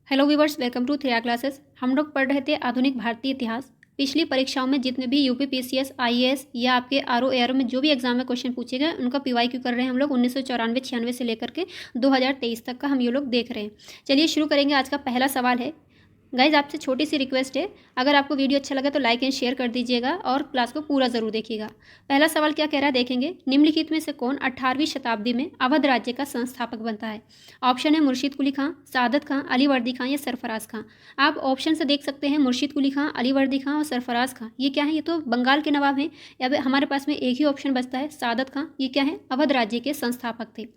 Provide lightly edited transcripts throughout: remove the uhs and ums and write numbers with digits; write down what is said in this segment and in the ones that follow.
Hello viewers, welcome to Thriya classes. हम लोग पढ़ रहे थे आधुनिक भारतीय इतिहास। पिछली परीक्षाओं में जितने भी यूपी पीसीएस, आईएएस या आपके आरओ एआरओ में जो भी एग्जाम में क्वेश्चन पूछे गए उनका पीवाईक्यू कर रहे हैं हम लोग 1994-96 से लेकर के 2023 तक का हम ये लोग देख रहे हैं। चलिए शुरू करेंगे। आज का पहला सवाल है। गाइज आपसे छोटी सी रिक्वेस्ट है, अगर आपको वीडियो अच्छा लगा तो लाइक एंड शेयर कर दीजिएगा और क्लास को पूरा ज़रूर देखिएगा। पहला सवाल क्या कह रहा है देखेंगे। निम्नलिखित में से कौन 18वीं शताब्दी में अवध राज्य का संस्थापक बनता है? ऑप्शन है मुर्शीद कुली खां, सादत खां, अलीवर्दी खां या सरफराज खां। आप ऑप्शन से देख सकते हैं मुर्शीद कुली खां, अलीवर्दी खां और सरफराज खां। ये क्या है? ये तो बंगाल के नवाब हैं। अब हमारे पास में एक ही ऑप्शन बचता है सादत खां। ये क्या है? अवध राज्य के संस्थापक थे।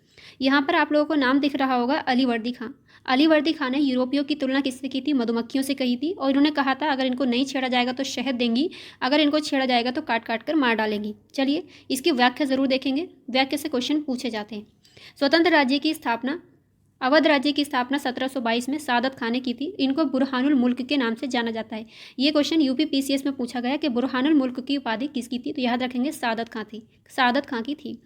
यहाँ पर आप लोगों को नाम दिख रहा होगा अलीवर्दी खां। अलीवर्दी खां ने यूरोपियों की तुलना किससे की थी? मधुमक्खियों से कही थी। और इन्होंने कहा था अगर इनको नहीं छेड़ा जाएगा तो शहद देंगी, अगर इनको छेड़ा जाएगा तो काट काट कर मार डालेंगी। चलिए इसकी व्याख्या ज़रूर देखेंगे। व्याख्या से क्वेश्चन पूछे जाते हैं। स्वतंत्र राज्य की स्थापना, अवध राज्य की स्थापना 1722 में सादत खां ने की थी। इनको बुरहानुल मुल्क के नाम से जाना जाता है। ये क्वेश्चन यूपी पीसीएस में पूछा गया कि बुरहानुल मुल्क की उपाधि किसकी थी? तो याद रखेंगे सादत खां थी, सादत खां की थी।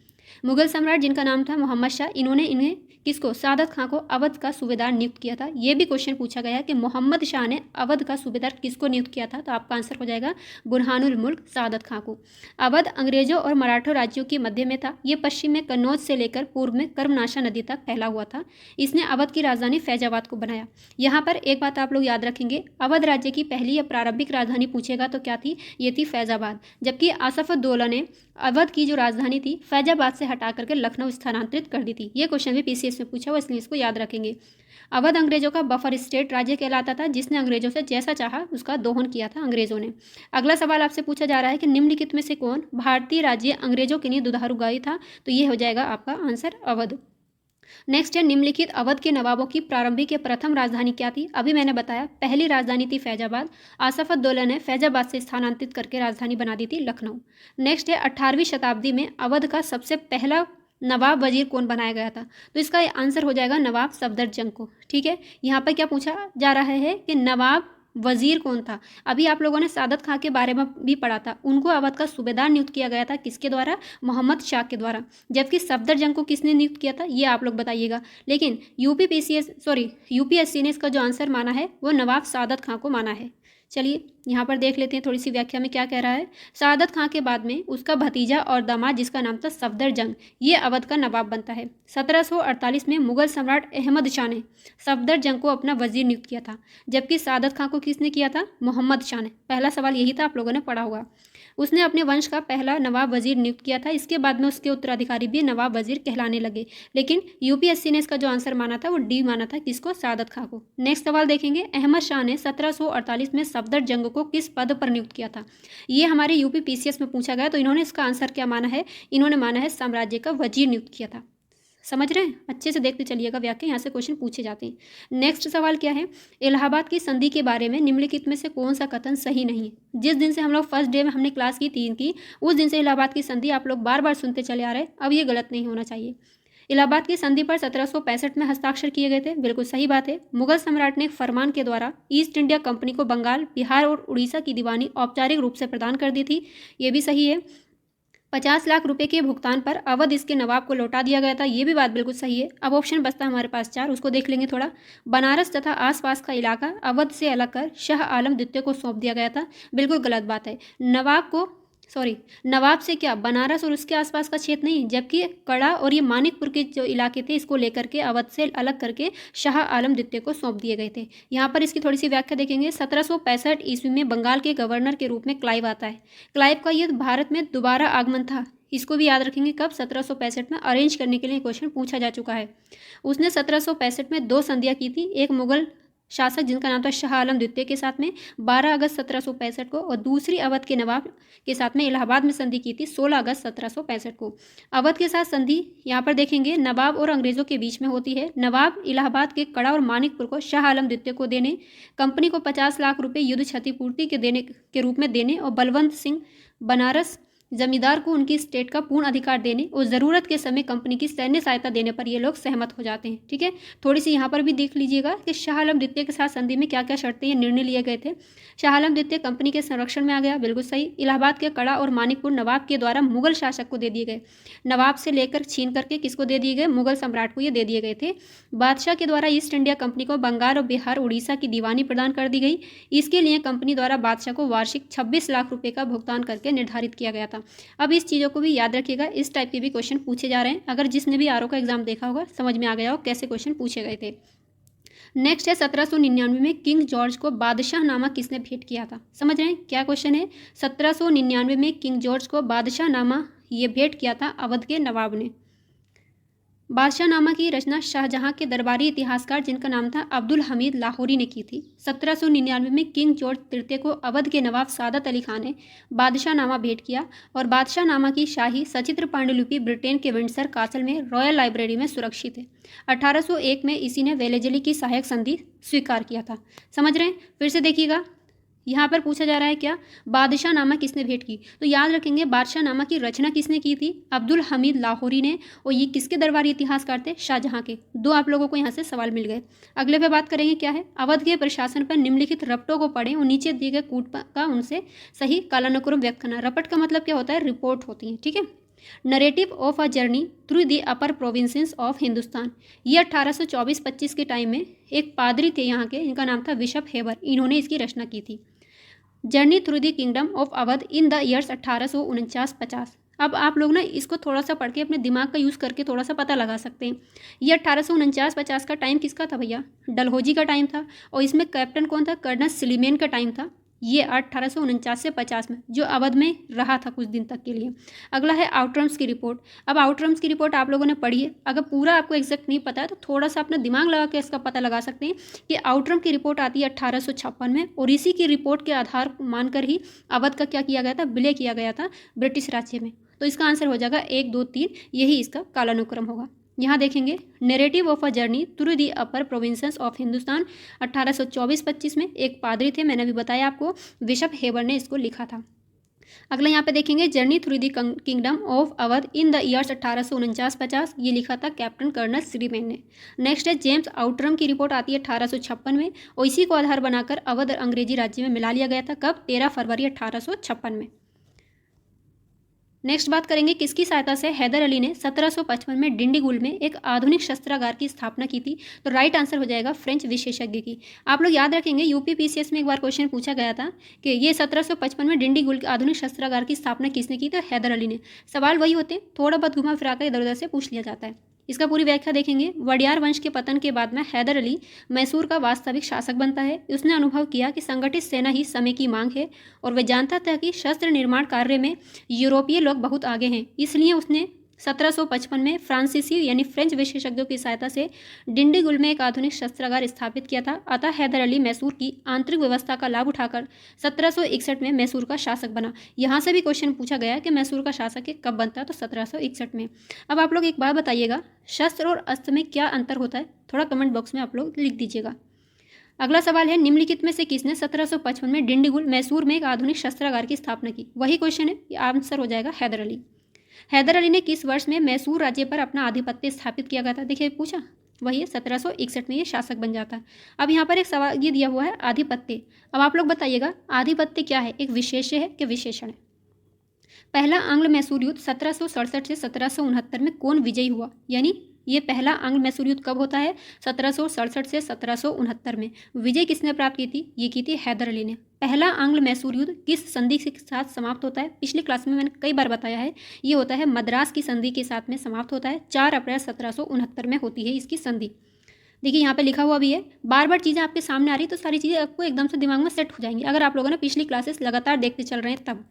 मुगल सम्राट जिनका नाम था मोहम्मद शाह, इन्होंने इन्हें किसको? सादत खां को अवध का सूबेदार नियुक्त किया था। यह भी क्वेश्चन पूछा गया कि मोहम्मद शाह ने अवध का सूबेदार किसको नियुक्त किया था? तो आपका आंसर हो जाएगा बुरहानुल मुल्क सादत खां को। अवध अंग्रेजों और मराठों राज्यों के मध्य में था। ये पश्चिम में कन्नौज से लेकर पूर्व में कर्मनाशा नदी तक फैला हुआ था। इसने अवध की राजधानी फैजाबाद को बनाया। यहाँ पर एक बात आप लोग याद रखेंगे, अवध राज्य की पहली या प्रारंभिक राजधानी पूछेगा तो क्या थी? ये थी फैजाबाद। जबकि आसफउद्दौला ने अवध की जो राजधानी थी फैजाबाद से हटा करके लखनऊ स्थानांतरित कर दी थी। ये क्वेश्चन भी पीसीएस में पूछा हुआ, इसलिए इसको याद रखेंगे। अवध अंग्रेजों का बफर स्टेट राज्य कहलाता था, जिसने अंग्रेजों से जैसा चाहा उसका दोहन किया था अंग्रेजों ने। अगला सवाल आपसे पूछा जा रहा है कि निम्नलिखित में से कौन भारतीय राज्य अंग्रेजों के लिए दुधारू गाय था? तो ये हो जाएगा आपका आंसर अवध। नेक्स्ट है निम्नलिखित अवध के नवाबों की प्रारंभिक या प्रथम राजधानी क्या थी? अभी मैंने बताया पहली राजधानी थी फैजाबाद। आसफउद्दौला ने फैजाबाद से स्थानांतरित करके राजधानी बना दी थी लखनऊ। नेक्स्ट है 18वीं शताब्दी में अवध का सबसे पहला नवाब वजीर कौन बनाया गया था? तो इसका आंसर हो जाएगा नवाब सफदरजंग को। ठीक है, यहाँ पर क्या पूछा जा रहा है कि नवाब वजीर कौन था? अभी आप लोगों ने सादत खां के बारे में भी पढ़ा था। उनको अवध का सूबेदार नियुक्त किया गया था। किसके द्वारा? मोहम्मद शाह के द्वारा। जबकि सफदरजंग को किसने नियुक्त किया था? ये आप लोग बताइएगा। लेकिन यूपीएससी ने इसका जो आंसर माना है वो नवाब सादत खां को माना है। चलिए यहाँ पर देख लेते हैं थोड़ी सी व्याख्या में क्या कह रहा है। सादत खां के बाद में उसका भतीजा और दामाद जिसका नाम था सफदरजंग, ये अवध का नवाब बनता है। 1748 में मुगल सम्राट अहमद शाह ने सफदरजंग को अपना वजीर नियुक्त किया था। जबकि सादत खां को किसने किया था? मोहम्मद शाह ने। पहला सवाल यही था, आप लोगों ने पढ़ा होगा। उसने अपने वंश का पहला नवाब वजीर नियुक्त किया था। इसके बाद में उसके उत्तराधिकारी भी नवाब वजीर कहलाने लगे। लेकिन यूपीएससी ने इसका जो आंसर माना था वो डी माना था। किसको? सादत खां को। नेक्स्ट सवाल देखेंगे। अहमद शाह ने 1748 में सफदरजंग को किस पद पर नियुक्त किया था? ये हमारे यूपी पीसीएस में पूछा गया। तो इन्होंने इसका आंसर क्या माना है? इन्होंने माना है साम्राज्य का वजीर नियुक्त किया था। समझ रहे हैं? अच्छे से देखते चलिएगा व्याख्या, यहाँ से क्वेश्चन पूछे जाते हैं। नेक्स्ट सवाल क्या है? इलाहाबाद की संधि के बारे में निम्नलिखित में से कौन सा कथन सही नहीं है? जिस दिन से हम लोग फर्स्ट डे में हमने क्लास की 3 की, उस दिन से इलाहाबाद की संधि आप लोग बार बार सुनते चले आ रहे हैं। अब ये गलत नहीं होना चाहिए। इलाहाबाद की संधि पर 1765 में हस्ताक्षर किए गए थे। बिल्कुल सही बात है। मुगल सम्राट ने एक फरमान के द्वारा ईस्ट इंडिया कंपनी को बंगाल, बिहार और उड़ीसा की दीवानी औपचारिक रूप से प्रदान कर दी थी। ये भी सही है। 50 लाख रुपए के भुगतान पर अवध इसके नवाब को लौटा दिया गया था। ये भी बात बिल्कुल सही है। अब ऑप्शन बचता है हमारे पास 4, उसको देख लेंगे थोड़ा। बनारस तथा आसपास का इलाका अवध से अलग कर शाह आलम द्वितीय को सौंप दिया गया था। बिल्कुल गलत बात है। नवाब से क्या? बनारस और उसके आसपास का क्षेत्र नहीं, जबकि कड़ा और ये मानिकपुर के जो इलाके थे इसको लेकर के अवध से अलग करके शाह आलम द्वितीय को सौंप दिए गए थे। यहाँ पर इसकी थोड़ी सी व्याख्या देखेंगे। 1765 ईस्वी में बंगाल के गवर्नर के रूप में क्लाइव आता है। क्लाइव का ये भारत में दोबारा आगमन था। इसको भी याद रखेंगे। कब? 1765 में। अरेंज करने के लिए क्वेश्चन पूछा जा चुका है। उसने 1765 में 2 संधियाँ की थी। एक मुगल शासक जिनका नाम था शाह आलम द्वितीय के साथ में 12 अगस्त 1765 को, और दूसरी अवध के नवाब के साथ में इलाहाबाद में संधि की थी 16 अगस्त 1765 को। अवध के साथ संधि यहाँ पर देखेंगे नवाब और अंग्रेजों के बीच में होती है। नवाब इलाहाबाद के कड़ा और मानिकपुर को शाह आलम द्वितीय को देने, कंपनी को 50 लाख रुपए युद्ध क्षतिपूर्ति के रूप में देने, और बलवंत सिंह बनारस जमींदार को उनकी स्टेट का पूर्ण अधिकार देने और ज़रूरत के समय कंपनी की सैन्य सहायता देने पर ये लोग सहमत हो जाते हैं। ठीक है, थोड़ी सी यहाँ पर भी देख लीजिएगा कि शाह आलम द्वितीय के साथ संधि में क्या क्या शर्तें या निर्णय लिए गए थे। शाह आलम द्वितीय कंपनी के संरक्षण में आ गया, बिल्कुल सही। इलाहाबाद के कड़ा और मानिकपुर नवाब के द्वारा मुगल शासक को दे दिए गए। नवाब से लेकर छीन करके किसको दे दिए गए? मुगल सम्राट को ये दे दिए गए थे। बादशाह के द्वारा ईस्ट इंडिया कंपनी को बंगाल और बिहार उड़ीसा की दीवानी प्रदान कर दी गई। इसके लिए कंपनी द्वारा बादशाह को वार्षिक 26 लाख रुपए का भुगतान करके निर्धारित किया गया था। अब इस चीज़ों को भी याद रखिएगा, इस टाइप के भी क्वेश्चन पूछे जा रहे हैं। अगर जिसने भी आरओ का एग्जाम देखा होगा समझ में आ गया हो कैसे क्वेश्चन पूछे गए थे। नेक्स्ट है 1799 में किंग जॉर्ज को बादशाहनामा किसने भेंट किया था? समझ रहे हैं क्या क्वेश्चन है? 1799 में किंग जॉर्ज को बादशाहनामा ये भेंट किया था अवध के नवाब ने। बादशाहनामा की रचना शाहजहां के दरबारी इतिहासकार जिनका नाम था अब्दुल हमीद लाहौरी ने की थी। 1799 में किंग जॉर्ज तृतीय को अवध के नवाब सादत अली खान ने बादशाहनामा भेंट किया और बादशाहनामा की शाही सचित्र पांडुलिपि ब्रिटेन के विंडसर कासल में रॉयल लाइब्रेरी में सुरक्षित है। 1801 में इसी ने वेलेजली की सहायक संधि स्वीकार किया था। समझ रहे हैं? फिर से देखिएगा, यहाँ पर पूछा जा रहा है क्या? बादशाहनामा किसने भेंट की? तो याद रखेंगे बादशाहनामा की रचना किसने की थी? अब्दुल हमीद लाहौरी ने। और ये किसके दरबारी इतिहासकार थे? शाहजहां के। दो आप लोगों को यहाँ से सवाल मिल गए। अगले पे बात करेंगे क्या है? अवध के प्रशासन पर निम्नलिखित रपटों को पढ़ें और नीचे दिए गए कूट का उनसे सही कालानुक्रम व्यक्त करना। रपट का मतलब क्या होता है? रिपोर्ट होती है। ठीक है। Narrative of a journey through the upper provinces of Hindustan, ये 1824-25 के टाइम में एक पादरी थे यहाँ के, इनका नाम था बिशप हेबर, इन्होंने इसकी रचना की थी। Journey through the kingdom of Awadh in the years 1849-50। अब आप लोग ना इसको थोड़ा सा पढ़ के अपने दिमाग का यूज़ करके थोड़ा सा पता लगा सकते हैं। ये 1849-50 का टाइम किसका था भैया? डलहौजी का टाइम था। और इसमें कैप्टन कौन था? कर्नल सिलीमेन का टाइम था। ये 1849 से 50 में जो अवध में रहा था कुछ दिन तक के लिए। अगला है आउटरम्स की रिपोर्ट। अब आउटरम्स की रिपोर्ट आप लोगों ने पढ़ी है, अगर पूरा आपको एग्जैक्ट नहीं पता है तो थोड़ा सा अपना दिमाग लगा के इसका पता लगा सकते हैं कि आउटरम की रिपोर्ट आती है 1856 में और इसी की रिपोर्ट के आधार मानकर ही अवध का क्या किया गया था? विलय किया गया था ब्रिटिश राज्य में। तो इसका आंसर हो जाएगा 1, 2, 3, यही इसका कालानुक्रम होगा। यहाँ देखेंगे narrative of a journey through the upper provinces of Hindustan 1824-25 में एक पादरी थे, मैंने अभी बताया आपको, बिशप हेबर ने इसको लिखा था। अगला यहाँ पे देखेंगे journey through the kingdom of Awadh in the years 1849-50, ये लिखा था कैप्टन कर्नल सिरीमेन ने। नेक्स्ट है जेम्स आउटरम की रिपोर्ट आती है 1856 में और इसी को आधार बनाकर अवध अंग्रेजी राज्य में मिला लिया गया था। कब? 13 फरवरी 1856 में। नेक्स्ट बात करेंगे किसकी सहायता से हैदर अली ने 1755 में डिंडीगुल में एक आधुनिक शस्त्रागार की स्थापना की थी? तो राइट आंसर हो जाएगा फ्रेंच विशेषज्ञ की। आप लोग याद रखेंगे यूपीपीसीएस में एक बार क्वेश्चन पूछा गया था कि ये 1755 में डिंडीगुल के आधुनिक शस्त्रागार की स्थापना किसने की? तो हैदर अली ने। सवाल वही होते, थोड़ा बहुत घुमा फिरा कर इधर उधर से पूछ लिया जाता है। इसका पूरी व्याख्या देखेंगे। वडियार वंश के पतन के बाद में हैदर अली मैसूर का वास्तविक शासक बनता है। उसने अनुभव किया कि संगठित सेना ही समय की मांग है और वह जानता था कि शस्त्र निर्माण कार्य में यूरोपीय लोग बहुत आगे हैं। इसलिए उसने 1755 में फ्रांसीसी यानी फ्रेंच विशेषज्ञों की सहायता से डिंडीगुल में एक आधुनिक शस्त्रागार स्थापित किया था। अतः हैदर अली मैसूर की आंतरिक व्यवस्था का लाभ उठाकर 1761 में मैसूर का शासक बना। यहाँ से भी क्वेश्चन पूछा गया कि मैसूर का शासक कब बनता है? तो 1761 में। अब आप लोग एक बात बताइएगा, शस्त्र और अस्त्र में क्या अंतर होता है? थोड़ा कमेंट बॉक्स में आप लोग लिख दीजिएगा। अगला सवाल है निम्नलिखित में से किसने 1755 में डिंडीगुल मैसूर में एक आधुनिक शस्त्रागार की स्थापना की? वही क्वेश्चन है, आंसर हो जाएगा हैदर अली। हैदर अली ने किस वर्ष में मैसूर राज्य पर अपना आधिपत्य स्थापित किया गया था? देखिए पूछा, वही है 1761 में ये शासक बन जाता है। अब यहाँ पर एक सवाल ये दिया हुआ है आधिपत्य। अब आप लोग बताइएगा आधिपत्य क्या है? एक विशेष्य है कि विशेषण है? पहला आंग्ल मैसूर युद्ध 1767 से 1769 में कौन विजयी हुआ? यानी ये पहला आंग्ल मैसूर युद्ध कब होता है? 1767 से 1769 में। विजय किसने प्राप्त की थी? ये की थी हैदर अली ने। पहला आंग्ल मैसूर युद्ध किस संधि के साथ समाप्त होता है? पिछली क्लास में मैंने कई बार बताया है, ये होता है मद्रास की संधि के साथ में समाप्त होता है। 4 अप्रैल 1769 में होती है इसकी संधि। देखिए यहाँ पे लिखा हुआ भी है, बार बार चीज़ें आपके सामने आ रही तो सारी चीज़ें आपको एकदम से दिमाग में सेट हो जाएंगी अगर आप लोगों ने पिछली क्लासेस लगातार देखते चल रहे हैं तब।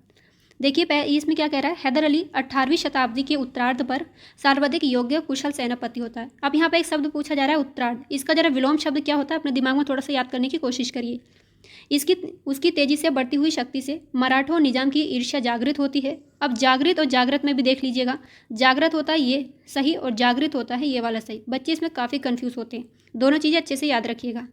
देखिए इसमें क्या कह रहा है, हैदर अली 18वीं शताब्दी के उत्तरार्ध पर सर्वाधिक योग्य कुशल सेनापति होता है। अब यहाँ पे एक शब्द पूछा जा रहा है उत्तरार्ध, इसका जरा विलोम शब्द क्या होता है अपने दिमाग में थोड़ा सा याद करने की कोशिश करिए। उसकी तेजी से बढ़ती हुई शक्ति से मराठों निजाम की ईर्ष्या जागृत होती है। अब जागृत और जागृत में भी देख लीजिएगा, जागृत होता है ये सही और जागृत होता है ये वाला सही। बच्चे इसमें काफ़ी कन्फ्यूज होते हैं, दोनों चीज़ें अच्छे से याद रखिएगा।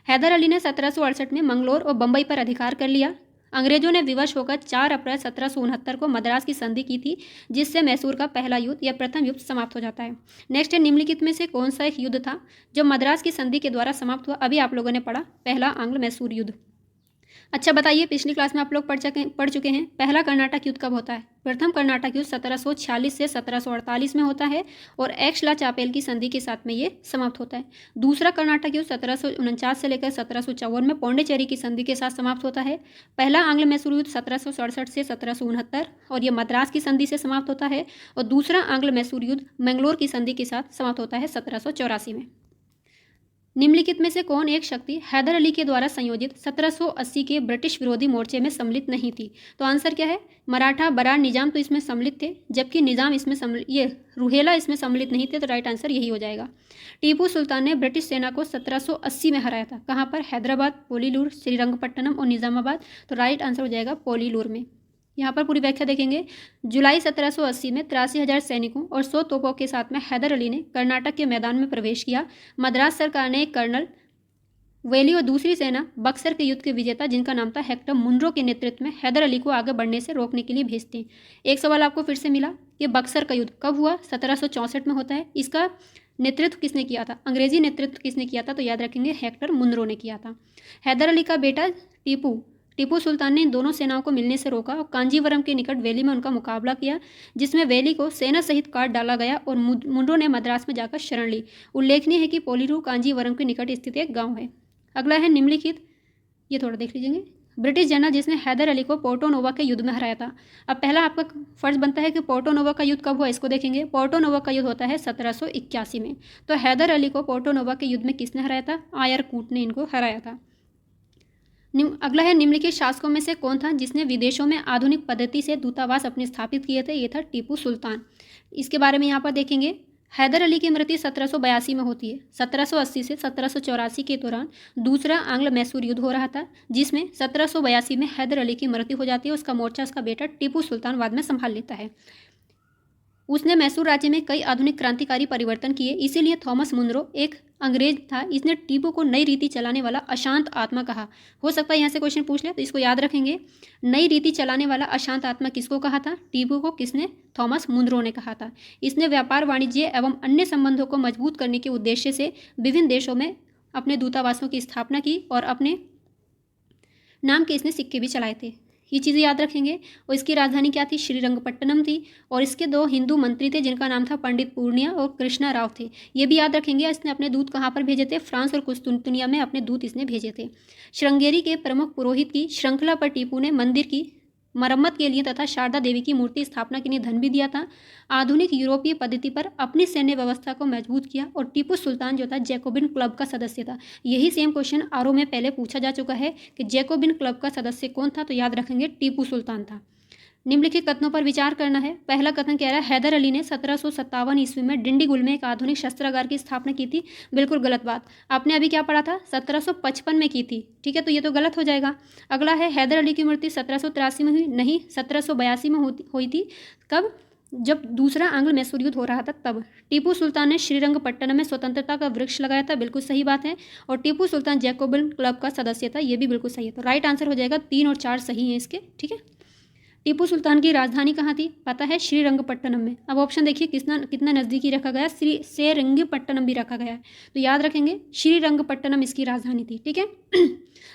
हैदर अली ने 1768 में मंगलोर और बम्बई पर अधिकार कर लिया। अंग्रेजों ने विवश होकर 4 अप्रैल 1769 को मद्रास की संधि की थी, जिससे मैसूर का पहला युद्ध या प्रथम युद्ध समाप्त हो जाता है। नेक्स्ट है, निम्नलिखित में से कौन सा एक युद्ध था जो मद्रास की संधि के द्वारा समाप्त हुआ? अभी आप लोगों ने पढ़ा, पहला आंग्ल मैसूर युद्ध। अच्छा बताइए, पिछली क्लास में आप लोग पढ़ चुके हैं, पहला कर्नाटक युद्ध कब होता है? प्रथम कर्नाटक युद्ध 1746 से 1748 में होता है और एक्सला चापेल की संधि के साथ में ये समाप्त होता है। दूसरा कर्नाटक युद्ध 1749 से लेकर 1754 में पौंडीचेरी की संधि के साथ समाप्त होता है। पहला आंग्ल मैसूर युद्ध 1767 से 1769 और ये मद्रास की संधि से समाप्त होता है। और दूसरा आंग्ल मैसूर युद्ध मैंगलोर की संधि के साथ समाप्त होता है 1784 में। निम्नलिखित में से कौन एक शक्ति हैदर अली के द्वारा संयोजित 1780 के ब्रिटिश विरोधी मोर्चे में सम्मिलित नहीं थी? तो आंसर क्या है? मराठा बरार निजाम तो इसमें सम्मिलित थे, जबकि निजाम इसमें रुहेला इसमें सम्मिलित नहीं थे, तो राइट आंसर यही हो जाएगा। टीपू सुल्तान ने ब्रिटिश सेना को 1780 में हराया था। कहाँ पर? हैदराबाद, पोलीलूर, श्रीरंगपट्टनम और निजामाबाद, तो राइट आंसर हो जाएगा पोलीलूर में। यहाँ पर पूरी व्याख्या देखेंगे। जुलाई 1780 में 83,000 सैनिकों और 100 तोपों के साथ में हैदर अली ने कर्नाटक के मैदान में प्रवेश किया। मद्रास सरकार ने एक कर्नल वेली और दूसरी सेना बक्सर के युद्ध के विजेता, जिनका नाम था हेक्टर मुनरो, के नेतृत्व में हैदर अली को आगे बढ़ने से रोकने के लिए भेजते। एक सवाल आपको फिर से मिला, ये बक्सर का युद्ध कब हुआ? 1764 में होता है। इसका नेतृत्व किसने किया था? अंग्रेजी नेतृत्व किसने किया था? तो याद रखेंगे, हेक्टर मुनरो ने किया था। हैदर अली का बेटा टीपू सुल्तान ने इन दोनों सेनाओं को मिलने से रोका और कांजीवरम के निकट वैली में उनका मुकाबला किया, जिसमें वैली को सेना सहित काट डाला गया और मुंडो ने मद्रास में जाकर शरण ली। उल्लेखनीय है कि पोलीरू कांजीवरम के निकट स्थित एक गांव है। अगला है निम्नलिखित, ये थोड़ा देख लीजिएगा, ब्रिटिश जनरल जिसने हैदर अली को पोर्टो नोवा के युद्ध में हराया था। अब पहला आपका फर्ज बनता है कि पोर्टो नोवा का युद्ध कब हुआ, इसको देखेंगे। पोर्टो नोवा का युद्ध होता है 1781 में। तो हैदर अली को पोर्टो नोवा के युद्ध में किसने हराया था? आयर कूट ने इनको हराया था। अगला है, निम्नलिखित शासकों में से कौन था जिसने विदेशों में आधुनिक पद्धति से दूतावास अपने स्थापित किए थे? ये था टीपू सुल्तान। इसके बारे में यहाँ पर देखेंगे। हैदर अली की मृत्यु 1782 में होती है। 1780 से 1784 के दौरान दूसरा आंग्ल मैसूर युद्ध हो रहा था, जिसमें 1782 में हैदर अली की मृत्यु हो जाती है। उसका मोर्चा उसका बेटा टीपू सुल्तान बाद में संभाल लेता है। उसने मैसूर राज्य में कई आधुनिक क्रांतिकारी परिवर्तन किए, इसीलिए थॉमस मुनरो एक अंग्रेज था। इसने टीपू को नई रीति चलाने वाला अशांत आत्मा कहा। हो सकता है यहाँ से क्वेश्चन पूछ ले, तो इसको याद रखेंगे। नई रीति चलाने वाला अशांत आत्मा किसको कहा था? टीपू को किसने? थॉमस मुनरो ने कहा था। इसने व्यापार, वाणिज्य एवं अन्य संबंधों को मजबूत करने के उद्देश्य से विभिन्न देशों में अपने दूतावासों की स्थापना की और अपने नाम के इसने सिक्के भी चलाए थे। ये चीज़ें याद रखेंगे। और इसकी राजधानी क्या थी? श्रीरंगपट्टनम थी। और इसके 2 हिंदू मंत्री थे, जिनका नाम था पंडित पूर्णिया और कृष्णा राव थे। ये भी याद रखेंगे। इसने अपने दूत कहाँ पर भेजे थे? फ्रांस और कुस्तुनतुनिया में अपने दूत इसने भेजे थे। श्रृंगेरी के प्रमुख पुरोहित की श्रृंखला पर टीपू ने मंदिर की मरम्मत के लिए तथा शारदा देवी की मूर्ति स्थापना के लिए धन भी दिया था। आधुनिक यूरोपीय पद्धति पर अपनी सैन्य व्यवस्था को मजबूत किया। और टीपू सुल्तान जो था जैकोबिन क्लब का सदस्य था। यही सेम क्वेश्चन आरओ में पहले पूछा जा चुका है कि जैकोबिन क्लब का सदस्य कौन था, तो याद रखेंगे टीपू सुल्तान था। निम्नलिखित कथनों पर विचार करना है। पहला कथन कह रहा है हैदर अली ने 1757 ईस्वी में डिंडीगुल में एक आधुनिक शस्त्रागार की स्थापना की थी। बिल्कुल गलत बात। आपने अभी क्या पढ़ा था? 1755 में की थी। ठीक है, तो ये तो गलत हो जाएगा। अगला है हैदर अली की मृत्यु 1783 में हुई नहीं, 1782 में हुई थी। कब? जब दूसरा आंग्ल मैसूर युद्ध हो रहा था तब। टीपू सुल्तान ने श्रीरंगपट्टनम में स्वतंत्रता का वृक्ष लगाया था। बिल्कुल सही बात है। और टीपू सुल्तान जैकोबिन क्लब का सदस्य था। ये भी बिल्कुल सही है। तो राइट आंसर हो जाएगा। 3 और 4 सही हैं इसके। ठीक है। टीपू सुल्तान की राजधानी कहाँ थी? पता है, श्रीरंगपट्टनम में। अब ऑप्शन देखिए कितना नज़दीकी रखा गया। श्रीरंगपट्टनम भी रखा गया है, तो याद रखेंगे श्रीरंगपट्टनम इसकी राजधानी थी। ठीक है।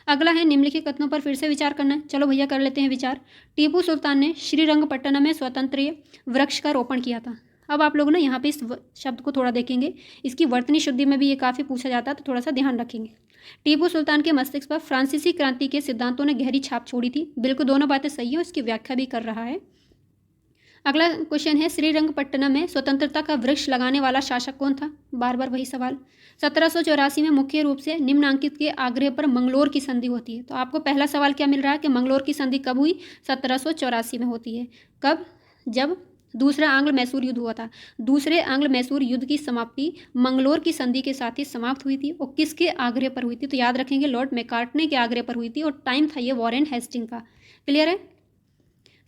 अगला है, निम्नलिखित कथनों पर फिर से विचार करना है। चलो भैया कर लेते हैं विचार। टीपू सुल्तान ने श्रीरंगपट्टनम में स्वतंत्र वृक्ष का रोपण किया था। अब आप लोग ना यहाँ पे इस शब्द को थोड़ा देखेंगे। इसकी वर्तनी शुद्धि में भी ये काफ़ी पूछा जाता है, तो थोड़ा सा ध्यान रखेंगे। टीपू सुल्तान के मस्तिष्क पर फ्रांसीसी क्रांति के सिद्धांतों ने गहरी छाप छोड़ी थी। बिल्कुल दोनों बातें सही हैं, उसकी व्याख्या भी कर रहा है। अगला क्वेश्चन है, श्रीरंगपट्टनम में स्वतंत्रता का वृक्ष लगाने वाला शासक कौन था? बार बार वही सवाल। 1784 में मुख्य रूप से निम्नांकित के आग्रह पर मंगलोर की संधि होती है। तो आपको पहला सवाल क्या मिल रहा है कि मंगलोर की संधि कब हुई? 1784 में होती है। कब? जब दूसरा आंग्ल मैसूर युद्ध हुआ था। दूसरे आंग्ल मैसूर युद्ध की समाप्ति मंगलोर की संधि के साथ ही समाप्त हुई थी। और किसके आग्रह पर हुई थी? तो याद रखेंगे लॉर्ड मैकार्टने के आग्रह पर हुई थी। और टाइम था ये वॉरेन हेस्टिंग का। क्लियर है।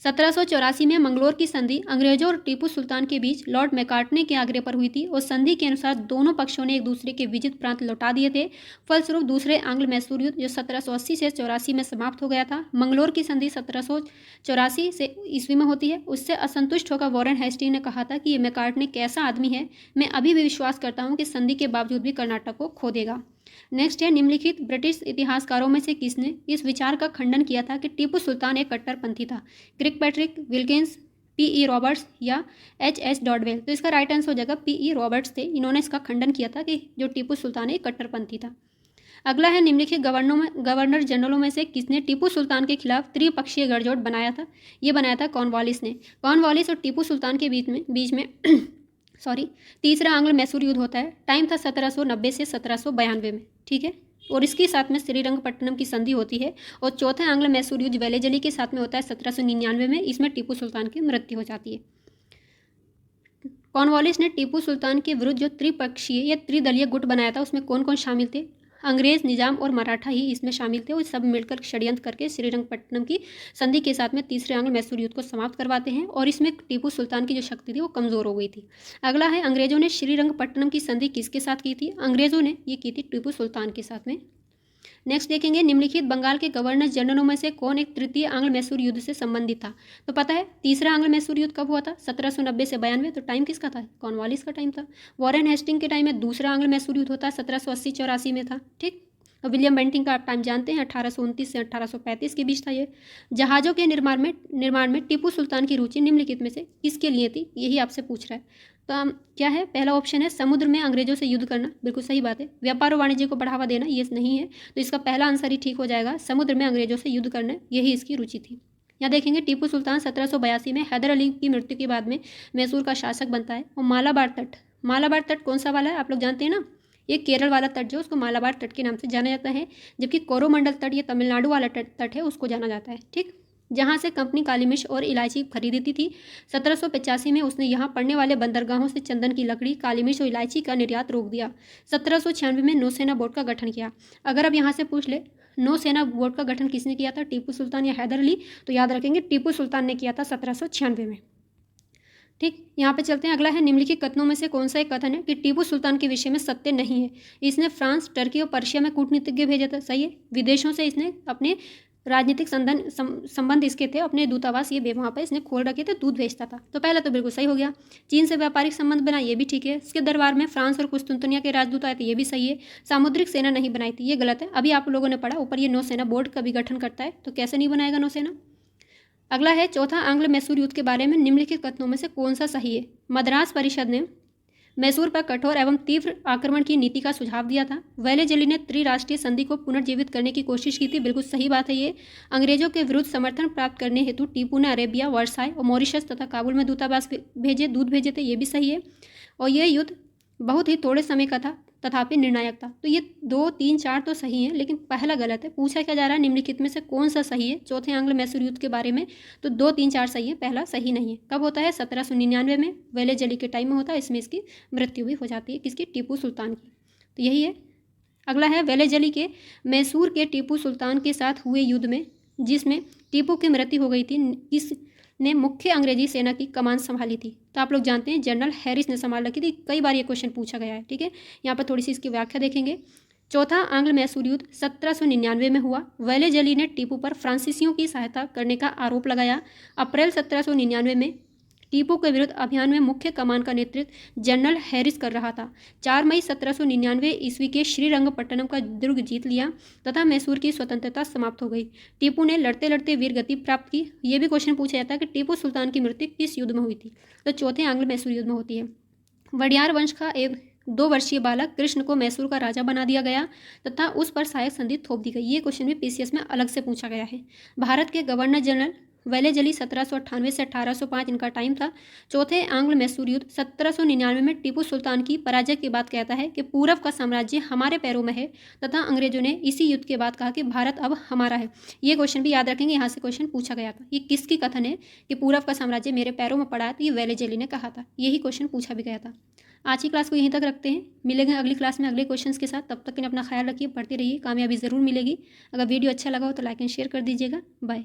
1784 में मंगलोर की संधि अंग्रेजों और टीपू सुल्तान के बीच लॉर्ड मैकार्टने के आग्रह पर हुई थी और संधि के अनुसार दोनों पक्षों ने एक दूसरे के विजित प्रांत लौटा दिए थे। फलस्वरूप दूसरे आंग्ल मैसूर युद्ध जो 1780 से 84 में समाप्त हो गया था। मंगलोर की संधि 1784 से ईस्वी में होती है। उससे असंतुष्ट होकर वॉरेन हेस्टिंग ने कहा था कि ये मैकार्टने कैसा आदमी है, मैं अभी भी विश्वास करता हूँ कि संधि के बावजूद भी कर्नाटक को खो देगा। नेक्स्ट है, निम्नलिखित ब्रिटिश इतिहासकारों में से किसने इस विचार का खंडन किया था कि टीपू सुल्तान एक कट्टरपंथी था? क्रिकपैट्रिक, विल्किंस, पी.ई. रॉबर्ट्स या एच.एस. डॉडवेल? तो इसका राइट आंसर हो जाएगा पी.ई. रॉबर्ट्स थे। इन्होंने इसका खंडन किया था कि जो टीपू सुल्तान एक कट्टरपंथी था। अगला है, निम्नलिखित गवर्नर जनरलों में से किसने टीपू सुल्तान के खिलाफ त्रिपक्षीय गठजोड़ बनाया था? ये बनाया था कॉर्नवालिस ने। कॉर्नवालिस और टीपू सुल्तान के बीच में तीसरा आंग्ल मैसूर युद्ध होता है। टाइम था 1790 से 1792 में, ठीक है। और इसके साथ में श्रीरंगपट्टनम की संधि होती है। और चौथा आंग्ल मैसूर युद्ध वेलेजली के साथ में होता है 1799 में। इसमें टीपू सुल्तान की मृत्यु हो जाती है। कॉर्नवालिस ने टीपू सुल्तान के विरुद्ध जो त्रिपक्षीय या त्रिदलीय गुट बनाया था उसमें कौन कौन शामिल थे? अंग्रेज, निजाम और मराठा ही इसमें शामिल थे। और सब मिलकर षड्यंत्र करके श्रीरंगपट्टनम की संधि के साथ में तीसरे आंग्ल मैसूर युद्ध को समाप्त करवाते हैं। और इसमें टीपू सुल्तान की जो शक्ति थी वो कमज़ोर हो गई थी। अगला है, अंग्रेजों ने श्रीरंगपट्टनम की संधि किसके साथ की थी? अंग्रेजों ने ये की थी टीपू सुल्तान के साथ में। नेक्स्ट देखेंगे, निम्नलिखित बंगाल के गवर्नर जनरलों में से कौन एक तृतीय आंग्ल मैसूर युद्ध से संबंधित था? तो पता है तीसरा आंग्ल मैसूर युद्ध कब हुआ था? 1790 से 92। तो टाइम किसका था? कॉर्नवालिस का टाइम था। वॉरेन हेस्टिंग के टाइम में दूसरा आंग्ल मैसूर युद्ध होता है 1780-84 में था, ठीक। और विलियम बेंटिंग का आप टाइम जानते हैं, 1829 से 1835 के बीच था ये। जहाज़ों के निर्माण में टीपू सुल्तान की रुचि निम्नलिखित में से किसके लिए थी? यही आपसे पूछ रहा है। तो क्या है? पहला ऑप्शन है समुद्र में अंग्रेजों से युद्ध करना, बिल्कुल सही बात है। व्यापार और वाणिज्य को बढ़ावा देना, ये नहीं है। तो इसका पहला आंसर ही ठीक हो जाएगा, समुद्र में अंग्रेजों से युद्ध करना, यही इसकी रुचि थी। यहाँ देखेंगे, टीपू सुल्तान 1782 में हैदर अली की मृत्यु के बाद में मैसूर का शासक बनता है। और मालाबार तट कौन सा वाला है? आप लोग जानते हैं ना, ये केरल वाला तट जो उसको मालाबार तट के नाम से जाना जाता है। जबकि कोरोमंडल तट ये तमिलनाडु वाला तट है, उसको जाना जाता है, ठीक। जहाँ से कंपनी काली मिर्च और इलायची खरीदती थी। 1785 में उसने यहाँ पड़ने वाले बंदरगाहों से चंदन की लकड़ी, काली मिर्च और इलायची का निर्यात रोक दिया। 1796 में नौसेना बोर्ड का गठन किया। अगर अब यहाँ से पूछ ले नौसेना बोर्ड का गठन किसने किया था, टीपू सुल्तान या हैदर अली? तो याद रखेंगे टीपू सुल्तान ने किया था 1796 में, ठीक। यहाँ पे चलते हैं। अगला है, निम्नलिखित कथनों में से कौन सा एक कथन है कि टीपू सुल्तान के विषय में सत्य नहीं है? इसने फ्रांस, टर्की और पर्शिया में कूटनीतिज्ञ भेजा था, सही है। विदेशों से इसने अपने राजनीतिक संबंध इसके थे, अपने दूतावास ये वहाँ पर इसने खोल रखे थे, दूध भेजता था। तो पहला तो बिल्कुल सही हो गया। चीन से व्यापारिक संबंध बना, ये भी ठीक है। इसके दरबार में फ्रांस और कुस्तुनतनिया के राजदूत आए थे, ये भी सही है। सामुद्रिक सेना नहीं बनाई थी, ये गलत है। अभी आप लोगों ने पढ़ा ऊपर, ये नौसेना बोर्ड का भी गठन करता है, तो कैसे नहीं बनाएगा नौसेना। अगला है, चौथा आंग्ल मैसूर युद्ध के बारे में निम्नलिखित कथनों में से कौन सा सही है? मद्रास परिषद ने मैसूर पर कठोर एवं तीव्र आक्रमण की नीति का सुझाव दिया था। वेलेजली ने त्रिराष्ट्रीय संधि को पुनर्जीवित करने की कोशिश की थी, बिल्कुल सही बात है ये। अंग्रेजों के विरुद्ध समर्थन प्राप्त करने हेतु टीपू ने अरेबिया, वर्साय और मॉरिशस तथा काबुल में दूतावास दूत भेजे थे, ये भी सही है। और यह युद्ध बहुत ही थोड़े समय का था, तथापि निर्णायक था। तो ये 2, 3, 4 तो सही है, लेकिन पहला गलत है। पूछा क्या जा रहा है, निम्नलिखित में से कौन सा सही है चौथे आंग्ल मैसूर युद्ध के बारे में? तो 2, 3, 4 सही है, पहला सही नहीं है। कब होता है? 1799 में, वेलेजली के टाइम में होता है। इसमें इसकी मृत्यु भी हो जाती है, किसकी? टीपू सुल्तान की। तो यही है। अगला है, वेलेजली के मैसूर के टीपू सुल्तान के साथ हुए युद्ध में जिसमें टीपू की मृत्यु हो गई थी, किस ने मुख्य अंग्रेजी सेना की कमान संभाली थी? तो आप लोग जानते हैं जनरल हैरिस ने संभाल रखी थी। कई बार ये क्वेश्चन पूछा गया है, ठीक है। यहाँ पर थोड़ी सी इसकी व्याख्या देखेंगे। चौथा आंग्ल मैसूर युद्ध 1799 में हुआ। वेलेजली ने टीपू पर फ्रांसीसियों की सहायता करने का आरोप लगाया। अप्रैल 1799 में टीपू के विरुद्ध अभियान में मुख्य कमान का नेतृत्व जनरल हैरिस कर रहा था। 4 मई 1799 ईस्वी के श्रीरंगपट्टनम का दुर्ग जीत लिया तथा मैसूर की स्वतंत्रता समाप्त हो गई। टीपू ने लड़ते लड़ते वीर गति प्राप्त की। ये भी क्वेश्चन पूछा जाता है कि टीपू सुल्तान की मृत्यु किस युद्ध में हुई थी? तो चौथे आंग्ल मैसूर युद्ध में होती है। वडियार वंश का एक 2 वर्षीय बालक कृष्ण को मैसूर का राजा बना दिया गया तथा उस पर सहायक संधि थोप दी गई। ये क्वेश्चन भी पीसीएस में अलग से पूछा गया है। भारत के गवर्नर जनरल वेलेजली 1798 से 1805 इनका टाइम था। चौथे आंग्ल मैसूर युद्ध 1799 में टीपू सुल्तान की पराजय के बाद कहता है कि पूर्व का साम्राज्य हमारे पैरों में है तथा अंग्रेजों ने इसी युद्ध के बाद कहा कि भारत अब हमारा है। ये क्वेश्चन भी याद रखेंगे, यहाँ से क्वेश्चन पूछा गया था। ये किसकी कथन है कि पूर्व का साम्राज्य मेरे पैरों में पड़ा है? तो ये वेलेजली ने कहा था, यही क्वेश्चन पूछा भी गया था। आज की क्लास को यहीं तक रखते हैं, मिलेंगे अगली क्लास में अगले क्वेश्चंस के साथ। तब तक अपना ख्याल रखिए, पढ़ते रहिए, कामयाबी ज़रूर मिलेगी। अगर वीडियो अच्छा लगा हो तो लाइक एंड शेयर कर दीजिएगा। बाय।